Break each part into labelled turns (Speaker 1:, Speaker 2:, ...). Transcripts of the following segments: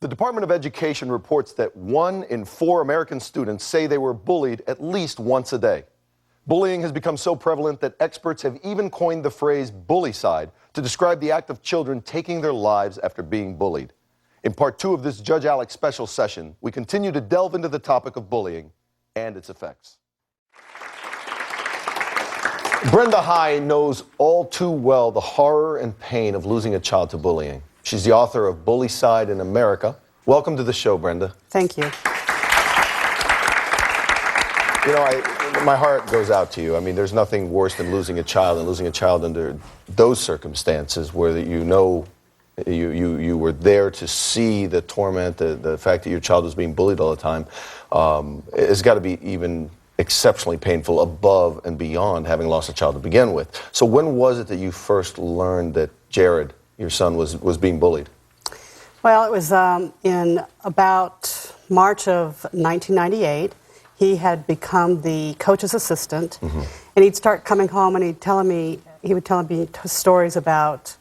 Speaker 1: The Department of Education reports that 1 in 4 American students say they were bullied at least once a day. Bullying has become so prevalent that experts have even coined the phrase bullycide to describe the act of children taking their lives after being bullied. In part 2 of this Judge Alex special session, we continue to delve into the topic of bullying and its effects. Brenda High knows all too well the horror and pain of losing a child to bullying. She's the author of Bullycide in America. Welcome to the show, Brenda.
Speaker 2: Thank you.
Speaker 1: You know, my heart goes out to you. I mean, there's nothing worse than losing a child, and losing a child under those circumstances where you know you were there to see the torment, the fact that your child was being bullied all the time. It's got to be even exceptionally painful above and beyond having lost a child to begin with. So when was it that you first learned that Jared, your son, was being bullied?
Speaker 2: Well, it was in about March of 1998. He had become the coach's assistant, and he'd start coming home and he would tell me stories about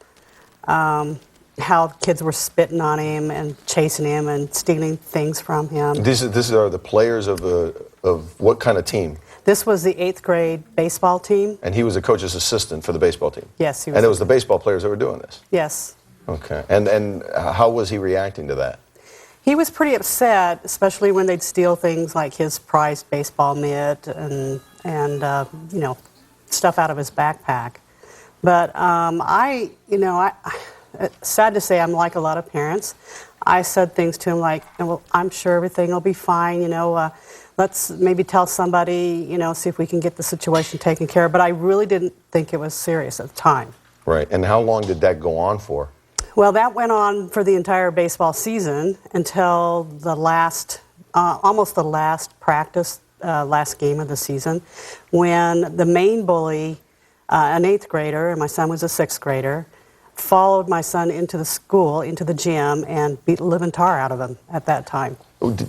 Speaker 2: how kids were spitting on him and chasing him and stealing things from him.
Speaker 1: These are the players of what kind of team?
Speaker 2: This was the 8th grade baseball team.
Speaker 1: And he was a coach's assistant for the baseball team?
Speaker 2: Yes, he was.
Speaker 1: And it was the baseball players that were doing this?
Speaker 2: Yes.
Speaker 1: Okay. And how was he reacting to that?
Speaker 2: He was pretty upset, especially when they'd steal things like his prized baseball mitt and you know, stuff out of his backpack. But sad to say, I'm like a lot of parents. I said things to him like, well, I'm sure everything will be fine, you know, let's maybe tell somebody, you know, see if we can get the situation taken care of. But I really didn't think it was serious at the time.
Speaker 1: Right. And how long did that go on for?
Speaker 2: Well, that went on for the entire baseball season until the last, almost the last practice, last game of the season, when the main bully, an 8th grader, and my son was a 6th grader, followed my son into the school, into the gym, and beat the living tar out of him at that time.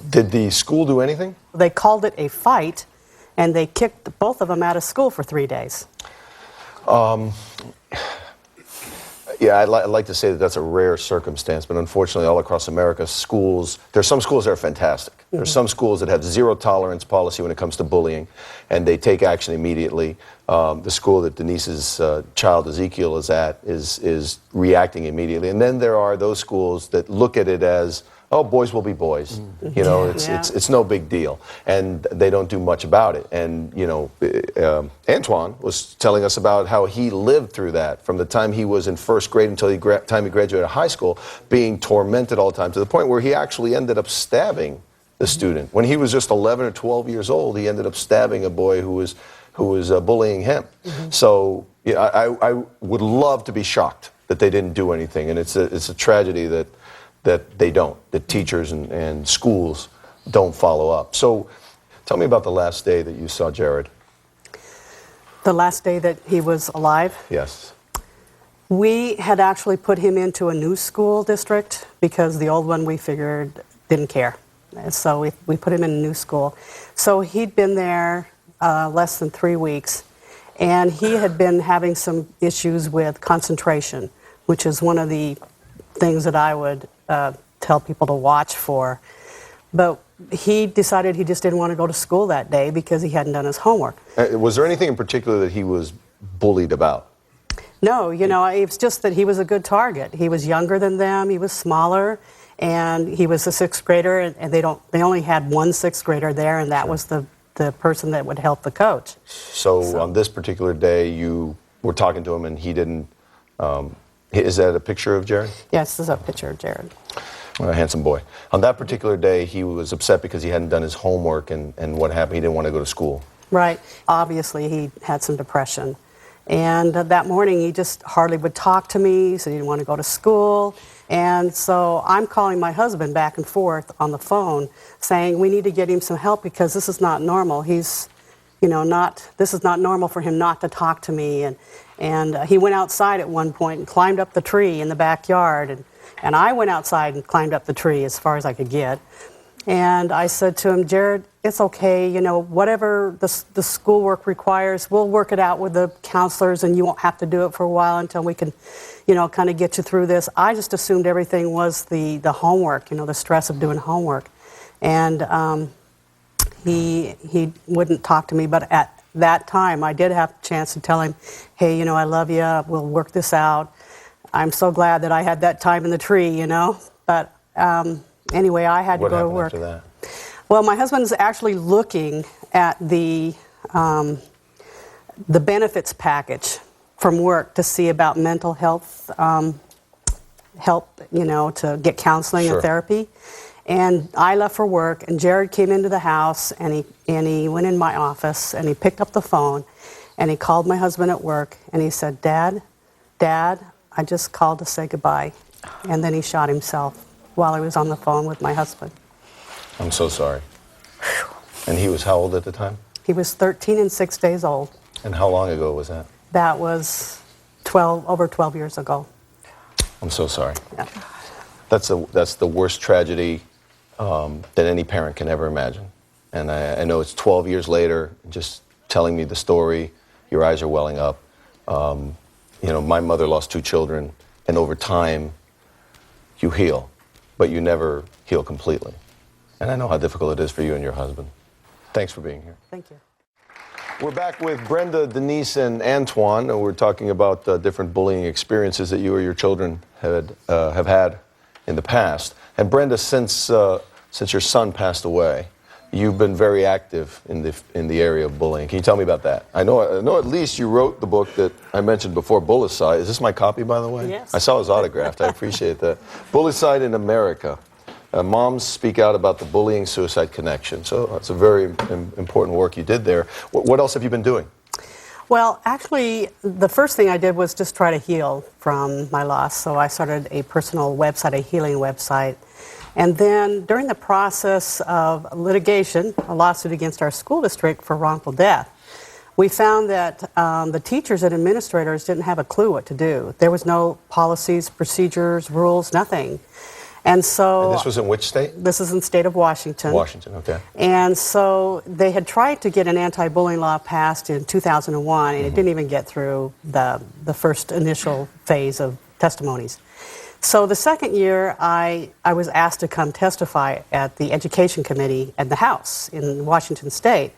Speaker 1: Did the school do anything?
Speaker 2: They called it a fight, and they kicked both of them out of school for 3 days.
Speaker 1: Yeah, I'd like to say that that's a rare circumstance, but unfortunately all across America, there's some schools that are fantastic. There's some schools that have zero tolerance policy when it comes to bullying, and they take action immediately. The school that Denise's child Ezekiel is at is reacting immediately. And then there are those schools that look at it as, oh, boys will be boys. You know, it's no big deal. And they don't do much about it. And, you know, Antoine was telling us about how he lived through that from the time he was in 1st grade until the time he graduated high school, being tormented all the time, to the point where he actually ended up stabbing the student. When he was just 11 or 12 years old, he ended up stabbing a boy who was bullying him. So yeah, I would love to be shocked that they didn't do anything. And it's a tragedy that they don't, that teachers and schools don't follow up. So tell me about the last day that you saw Jared.
Speaker 2: The last day that he was alive?
Speaker 1: Yes.
Speaker 2: We had actually put him into a new school district because the old one, we figured, didn't care. And so we put him in a new school. So he'd been there less than 3 weeks, and he had been having some issues with concentration, which is one of the things that I would tell people to watch for. But he decided he just didn't want to go to school that day because he hadn't done his homework.
Speaker 1: Was there anything in particular that he was bullied about?
Speaker 2: No, you know, it was just that he was a good target. He was younger than them, he was smaller, and he was a 6th grader, and they only had one 6th grader there, and that was the person that would help the coach.
Speaker 1: So on this particular day, you were talking to him, and he didn't. Is that a picture of Jared?
Speaker 2: Yes, this is a picture of Jared.
Speaker 1: A handsome boy. On that particular day, he was upset because he hadn't done his homework, and what happened? He didn't want to go to school.
Speaker 2: Right. Obviously, he had some depression. And that morning, he just hardly would talk to me. He said he didn't want to go to school. And so I'm calling my husband back and forth on the phone saying, we need to get him some help because this is not normal. He's, you know, this is not normal for him not to talk to me. And he went outside at one point and climbed up the tree in the backyard. And I went outside and climbed up the tree as far as I could get. And I said to him, Jared, it's okay, whatever the schoolwork requires, we'll work it out with the counselors, and you won't have to do it for a while until we can, kind of get you through this. I just assumed everything was the homework, the stress of doing homework. And he wouldn't talk to me, but at that time, I did have a chance to tell him, hey, I love you, we'll work this out. I'm so glad that I had that time in the tree, But anyway, I had to go to work.
Speaker 1: What happened after that?
Speaker 2: Well, my husband's actually looking at the benefits package from work to see about mental health help, to get counseling
Speaker 1: Sure.
Speaker 2: and therapy. And I left for work, and Jared came into the house, and he went in my office, and he picked up the phone, and he called my husband at work, and he said, Dad, I just called to say goodbye. And then he shot himself while he was on the phone with my husband.
Speaker 1: I'm so sorry. And he was how old at the time?
Speaker 2: He was 13 and 6 days old.
Speaker 1: And how long ago was that?
Speaker 2: That was over 12 years ago.
Speaker 1: I'm so sorry.
Speaker 2: Yeah.
Speaker 1: That's the worst tragedy that any parent can ever imagine. And I know it's 12 years later, just telling me the story, your eyes are welling up. My mother lost 2 children, and over time, you heal, but you never heal completely. And I know how difficult it is for you and your husband. Thanks for being here.
Speaker 2: Thank you.
Speaker 1: We're back with Brenda, Denise, and Antoine, and we're talking about different bullying experiences that you or your children have had in the past. And Brenda, since your son passed away, you've been very active in the area of bullying. Can you tell me about that? I know at least you wrote the book that I mentioned before, Bullycide. Is this my copy, by the way?
Speaker 2: Yes.
Speaker 1: I saw his autographed. I appreciate that. Bullycide in America. Moms speak out about the bullying-suicide connection. So that's a very important work you did there. What else have you been doing?
Speaker 2: Well, actually, the first thing I did was just try to heal from my loss. So I started a personal website, a healing website. And then during the process of litigation, a lawsuit against our school district for wrongful death, we found that the teachers and administrators didn't have a clue what to do. There was no policies, procedures, rules, nothing. And so...
Speaker 1: And this was in which state?
Speaker 2: This is in the state of Washington.
Speaker 1: Washington, okay.
Speaker 2: And so they had tried to get an anti-bullying law passed in 2001, and it didn't even get through the first initial phase of testimonies. So the second year, I was asked to come testify at the Education Committee at the House in Washington State.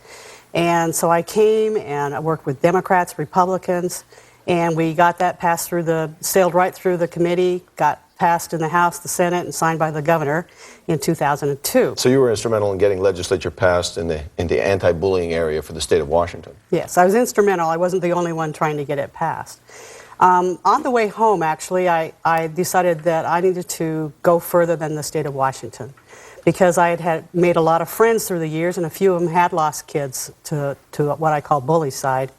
Speaker 2: And so I came and I worked with Democrats, Republicans, and we got that sailed right through the committee, got passed in the House, the Senate, and signed by the governor in 2002.
Speaker 1: So you were instrumental in getting legislature passed in the anti-bullying area for the state of Washington.
Speaker 2: Yes, I was instrumental. I wasn't the only one trying to get it passed. On the way home, actually, I decided that I needed to go further than the state of Washington because I had made a lot of friends through the years, and a few of them had lost kids to what I call bullycide.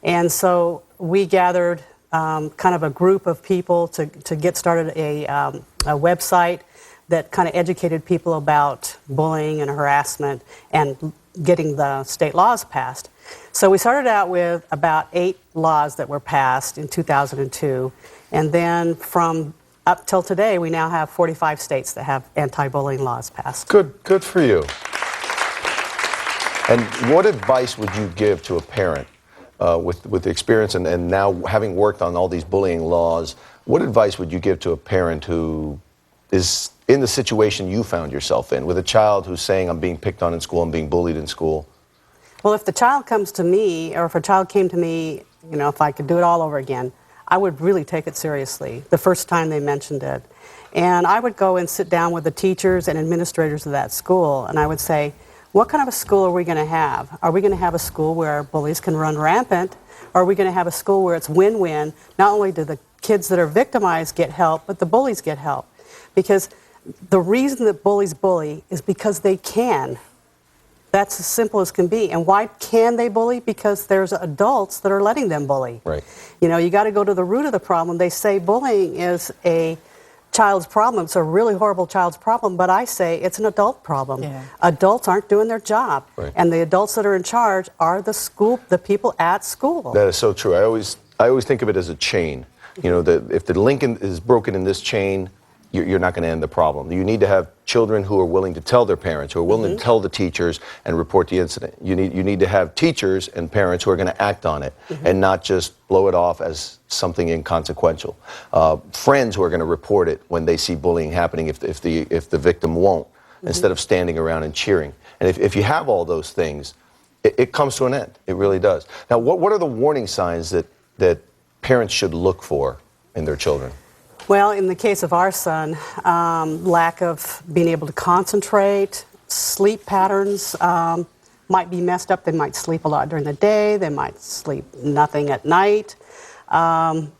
Speaker 2: And so we gathered kind of a group of people to get started a website that kind of educated people about bullying and harassment and getting the state laws passed. So we started out with about 8 laws that were passed in 2002, and then from up till today, we now have 45 states that have anti-bullying laws passed.
Speaker 1: Good for you. And what advice would you give to a parent with the experience and now having worked on all these bullying laws? What advice would you give to a parent who is in the situation you found yourself in, with a child who's saying, I'm being picked on in school, I'm being bullied in school?
Speaker 2: Well, if the child comes to me, or if a child came to me, if I could do it all over again, I would really take it seriously the first time they mentioned it. And I would go and sit down with the teachers and administrators of that school, and I would say, what kind of a school are we going to have? Are we going to have a school where bullies can run rampant? Or are we going to have a school where it's win-win? Not only do the kids that are victimized get help, but the bullies get help. Because the reason that bullies bully is because they can. That's as simple as can be. And why can they bully? Because there's adults that are letting them bully.
Speaker 1: Right.
Speaker 2: You got to go to the root of the problem. They say bullying is a child's problem. It's a really horrible child's problem, but I say it's an adult problem.
Speaker 3: Yeah.
Speaker 2: Adults aren't doing their job.
Speaker 1: Right.
Speaker 2: And the adults that are in charge are the people at school.
Speaker 1: That is so true. I always think of it as a chain. That if the link is broken in this chain, you're not going to end the problem. You need to have children who are willing to tell their parents, who are willing to tell the teachers and report the incident. You need to have teachers and parents who are going to act on it and not just blow it off as something inconsequential. Friends who are going to report it when they see bullying happening if the victim won't, instead of standing around and cheering. And if you have all those things, it comes to an end. It really does. Now, what are the warning signs that parents should look for in their children?
Speaker 2: Well, in the case of our son, lack of being able to concentrate, sleep patterns might be messed up. They might sleep a lot during the day. They might sleep nothing at night.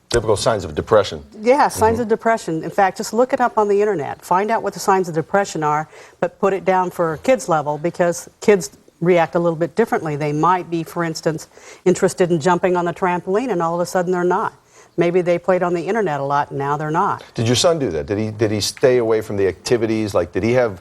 Speaker 1: Typical signs of depression.
Speaker 2: Yeah, signs of depression. In fact, just look it up on the internet. Find out what the signs of depression are, but put it down for kids level, because kids react a little bit differently. They might be, for instance, interested in jumping on the trampoline, and all of a sudden they're not. Maybe they played on the internet a lot, and now they're not.
Speaker 1: Did your son do that? Did he stay away from the activities? Like, did he have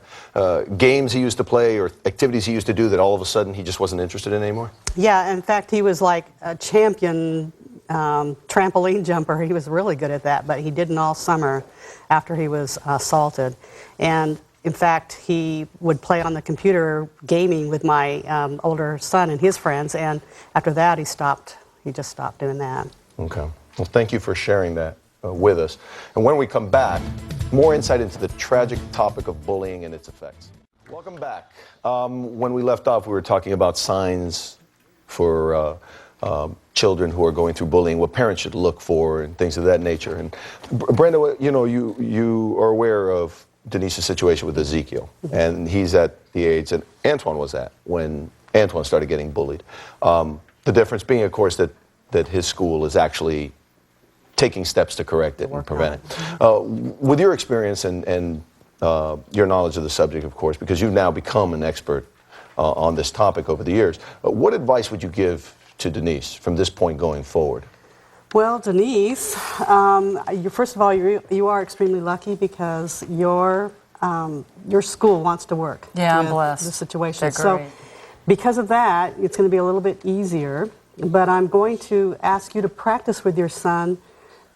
Speaker 1: games he used to play or activities he used to do that all of a sudden he just wasn't interested in anymore?
Speaker 2: Yeah, in fact, he was like a champion trampoline jumper. He was really good at that, but he didn't all summer after he was assaulted. And in fact, he would play on the computer gaming with my older son and his friends, and after that he just stopped doing that.
Speaker 1: Okay. Well, thank you for sharing that with us. And when we come back, more insight into the tragic topic of bullying and its effects. Welcome back. When we left off, we were talking about signs for children who are going through bullying, what parents should look for, and things of that nature. And Brenda, you are aware of Denise's situation with Ezekiel, and he's at the age that Antoine was at when Antoine started getting bullied. The difference being, of course, that his school is actually taking steps to correct it and prevent it. With your experience and your knowledge of the subject, of course, because you've now become an expert on this topic over the years, what advice would you give to Denise from this point going forward?
Speaker 2: Well, Denise, first of all, you are extremely lucky because your school wants to work.
Speaker 3: Yeah, I'm
Speaker 2: with
Speaker 3: blessed.
Speaker 2: The situation.
Speaker 3: They're
Speaker 2: So,
Speaker 3: great.
Speaker 2: because of that, it's going to be a little bit easier. But I'm going to ask you to practice with your son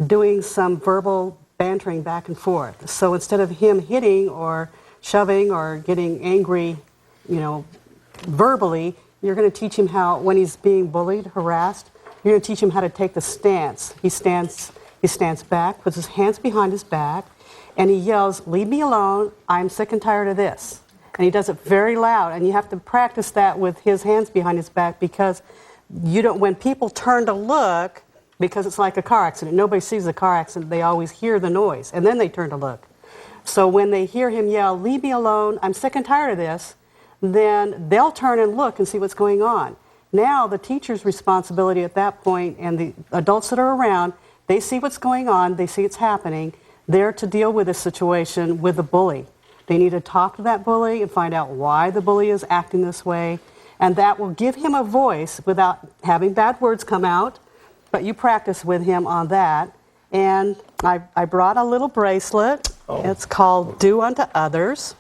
Speaker 2: doing some verbal bantering back and forth. So instead of him hitting or shoving or getting angry, verbally, you're going to teach him how, when he's being bullied, harassed, you're going to teach him how to take the stance. He stands back, puts his hands behind his back, and he yells, "Leave me alone, I'm sick and tired of this." And he does it very loud, and you have to practice that with his hands behind his back, because when people turn to look, because it's like a car accident, nobody sees the car accident, they always hear the noise, and then they turn to look. So when they hear him yell, "Leave me alone, I'm sick and tired of this," then they'll turn and look and see what's going on. Now the teacher's responsibility at that point, and the adults that are around, they see what's going on, they see it's happening, they're to deal with the situation with the bully. They need to talk to that bully and find out why the bully is acting this way. And that will give him a voice without having bad words come out. But you practice with him on that. And I brought a little bracelet. Oh. It's called Do Unto Others.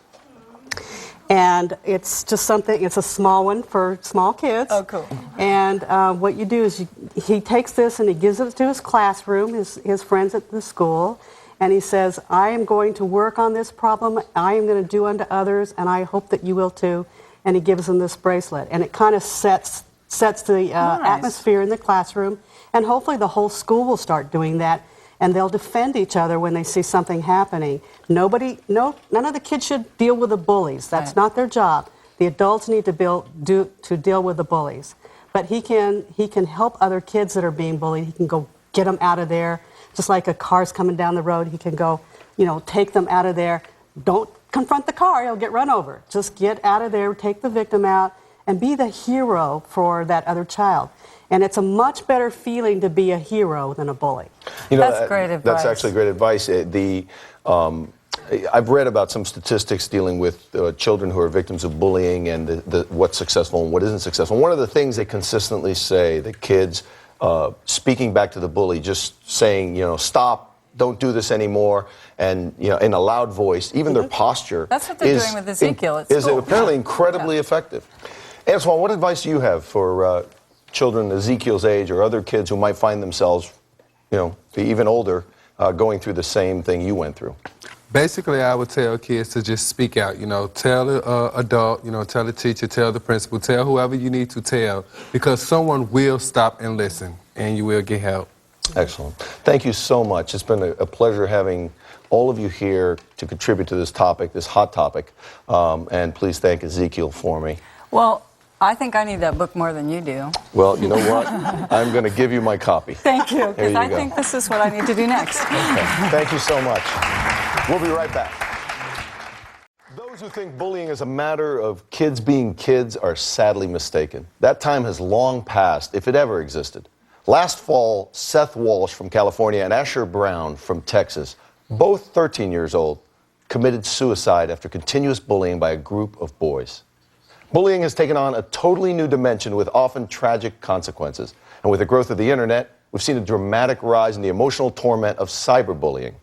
Speaker 2: And it's just something, it's a small one for small kids.
Speaker 3: Oh, cool.
Speaker 2: And what you do is he takes this and he gives it to his classroom, his friends at the school. And he says, "I am going to work on this problem. I am going to do unto others, and I hope that you will too." And he gives them this bracelet, and it kind of sets the atmosphere in the classroom, and hopefully the whole school will start doing that, and they'll defend each other when they see something happening. None of the kids should deal with the bullies. That's not their job. The adults need to deal with the bullies. But he can help other kids that are being bullied. He can go get them out of there, just like a car's coming down the road. He can go, take them out of there. Don't confront the car, he'll get run over. Just get out of there, take the victim out, and be the hero for that other child. And it's a much better feeling to be a hero than a bully.
Speaker 3: That's great advice.
Speaker 1: That's actually great advice. I've read about some statistics dealing with children who are victims of bullying and what's successful and what isn't successful. One of the things they consistently say, the kids speaking back to the bully, just saying, stop, don't do this anymore, and in a loud voice, even their posture.
Speaker 3: That's what they're doing with Ezekiel at school.
Speaker 1: Is apparently incredibly effective. Antoine, what advice do you have for children Ezekiel's age or other kids who might find themselves, even older, going through the same thing you went through?
Speaker 4: Basically, I would tell kids to just speak out. Tell the adult, tell the teacher, tell the principal, tell whoever you need to tell, because someone will stop and listen, and you will get help.
Speaker 1: Excellent. Thank you so much. It's been a pleasure having all of you here to contribute to this topic, this hot topic. And please thank Ezekiel for me.
Speaker 3: Well, I think I need that book more than you do.
Speaker 1: Well, you know what? I'm going to give you my copy.
Speaker 3: Thank you, because I
Speaker 1: go.
Speaker 3: think this is what I need to do next.
Speaker 1: Okay. Thank you so much. We'll be right back. Those who think bullying is a matter of kids being kids are sadly mistaken. That time has long passed, if it ever existed. Last fall, Seth Walsh from California and Asher Brown from Texas, both 13 years old, committed suicide after continuous bullying by a group of boys. Bullying has taken on a totally new dimension with often tragic consequences. And with the growth of the internet, we've seen a dramatic rise in the emotional torment of cyberbullying.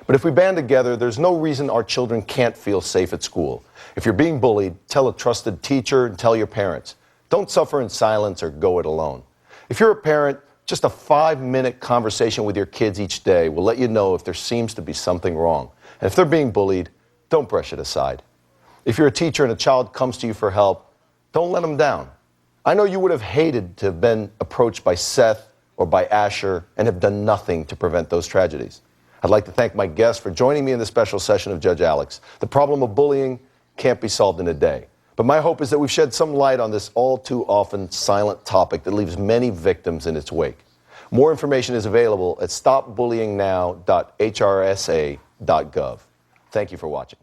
Speaker 1: But if we band together, there's no reason our children can't feel safe at school. If you're being bullied, tell a trusted teacher and tell your parents. Don't suffer in silence or go it alone. If you're a parent, just a 5-minute conversation with your kids each day will let you know if there seems to be something wrong. And if they're being bullied, don't brush it aside. If you're a teacher and a child comes to you for help, don't let them down. I know you would have hated to have been approached by Seth or by Asher and have done nothing to prevent those tragedies. I'd like to thank my guests for joining me in this special session of Judge Alex. The problem of bullying can't be solved in a day. But my hope is that we've shed some light on this all too often silent topic that leaves many victims in its wake. More information is available at stopbullyingnow.hrsa.gov. Thank you for watching.